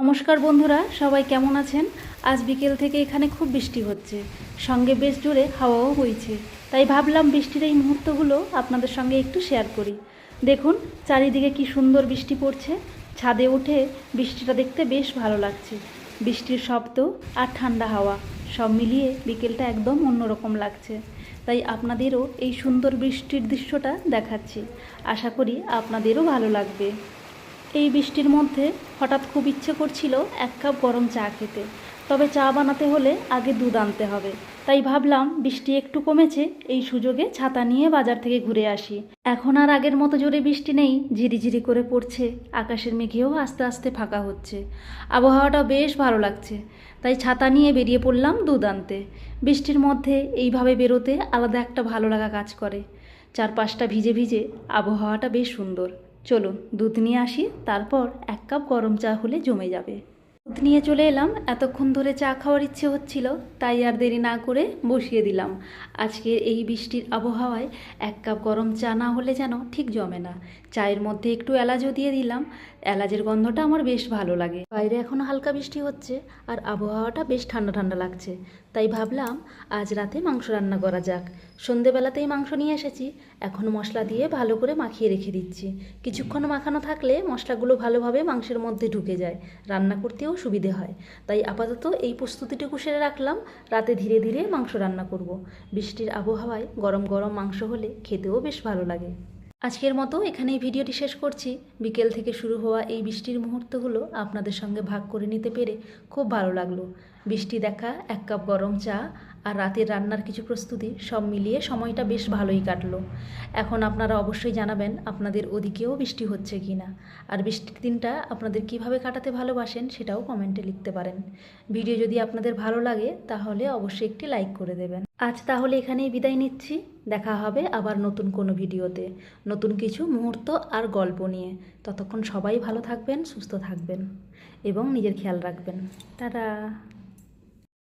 নমস্কার বন্ধুরা, সবাই কেমন আছেন? আজ বিকেল থেকে এখানে খুব বৃষ্টি হচ্ছে, সঙ্গে বেশ জোরে হাওয়াও বইছে। তাই ভাবলাম বৃষ্টির এই মুহূর্তগুলো আপনাদের সঙ্গে একটু শেয়ার করি। দেখুন চারিদিকে কি সুন্দর বৃষ্টি পড়ছে। ছাদে উঠে বৃষ্টিটা দেখতে বেশ ভালো লাগছে। বৃষ্টির শব্দ আর ঠান্ডা হাওয়া সব মিলিয়ে বিকেলটা একদম অন্যরকম লাগছে। তাই আপনাদেরও এই সুন্দর বৃষ্টির দৃশ্যটা দেখাচ্ছি। আশা করি আপনাদেরও ভালো লাগবে। এই বৃষ্টির মধ্যে হঠাৎ খুব ইচ্ছে করছিল এক কাপ গরম চা খেতে। তবে চা বানাতে হলে আগে দুধ আনতে হবে। তাই ভাবলাম বৃষ্টি একটু কমেছে, এই সুযোগে ছাতা নিয়ে বাজার থেকে ঘুরে আসি। এখন আর আগের মতো জোরে বৃষ্টি নেই, ঝিরিঝিরি করে পড়ছে। আকাশের মেঘেও আস্তে আস্তে ফাঁকা হচ্ছে। আবহাওয়াটা বেশ ভালো লাগছে। তাই ছাতা নিয়ে বেরিয়ে পড়লাম দুধ আনতে। বৃষ্টির মধ্যে এইভাবে বেরোতে আলাদা একটা ভালো লাগা কাজ করে। চারপাশটা ভিজে ভিজে, আবহাওয়াটা বেশ সুন্দর। চলুন দুধ নিয়ে আসি, তারপর এক কাপ গরম চা হলে জমে যাবে। দুধ নিয়ে চলে এলাম। এতক্ষণ ধরে চা খাওয়ার ইচ্ছে হচ্ছিল, তাই আর দেরি না করে বসিয়ে দিলাম। আজকের এই বৃষ্টির আবহাওয়ায় এক কাপ গরম চা না হলে যেন ঠিক জমে না। চায়ের মধ্যে একটু এলাচও দিয়ে দিলাম। এলাচের গন্ধটা আমার বেশ ভালো লাগে। বাইরে এখনও হালকা বৃষ্টি হচ্ছে আর আবহাওয়াটা বেশ ঠান্ডা ঠান্ডা লাগছে। তাই ভাবলাম আজ রাতে মাংস রান্না করা যাক। সন্ধেবেলাতেই মাংস নিয়ে এসেছি, এখন মশলা দিয়ে ভালো করে মাখিয়ে রেখে দিচ্ছি। কিছুক্ষণ মাখানো থাকলে মশলাগুলো ভালোভাবে মাংসের মধ্যে ঢুকে যায়, রান্না করতেও সুবিধে হয়। তাই আপাতত এই প্রস্তুতিটুকু সেরে রাখলাম, রাতে ধীরে ধীরে মাংস রান্না করব। বৃষ্টির আবহাওয়ায় গরম গরম মাংস হলে খেতেও বেশ ভালো লাগে। আজকের মতো এখানেই ভিডিওটি শেষ করছি। বিকেল থেকে শুরু হওয়া এই বৃষ্টির মুহূর্তগুলো আপনাদের সঙ্গে ভাগ করে নিতে পেরে খুব ভালো লাগলো। বৃষ্টি দেখা, এক কাপ গরম চা আর রাতের রান্নার কিছু প্রস্তুতি সব মিলিয়ে সময়টা বেশ ভালোই কাটলো। এখন আপনারা অবশ্যই জানাবেন আপনাদের ওদিকেও বৃষ্টি হচ্ছে কি না, আর বৃষ্টির দিনটা আপনাদের কিভাবে কাটাতে ভালোবাসেন সেটাও কমেন্টে লিখতে পারেন। ভিডিও যদি আপনাদের ভালো লাগে তাহলে অবশ্যই একটি লাইক করে দেবেন। আজ তাহলে এখানেই বিদায় নিচ্ছি। দেখা হবে আবার নতুন কোনো ভিডিওতে, নতুন কিছু মুহূর্ত আর গল্প নিয়ে। ততক্ষণ সবাই ভালো থাকবেন, সুস্থ থাকবেন এবং নিজের খেয়াল রাখবেন। টাটা।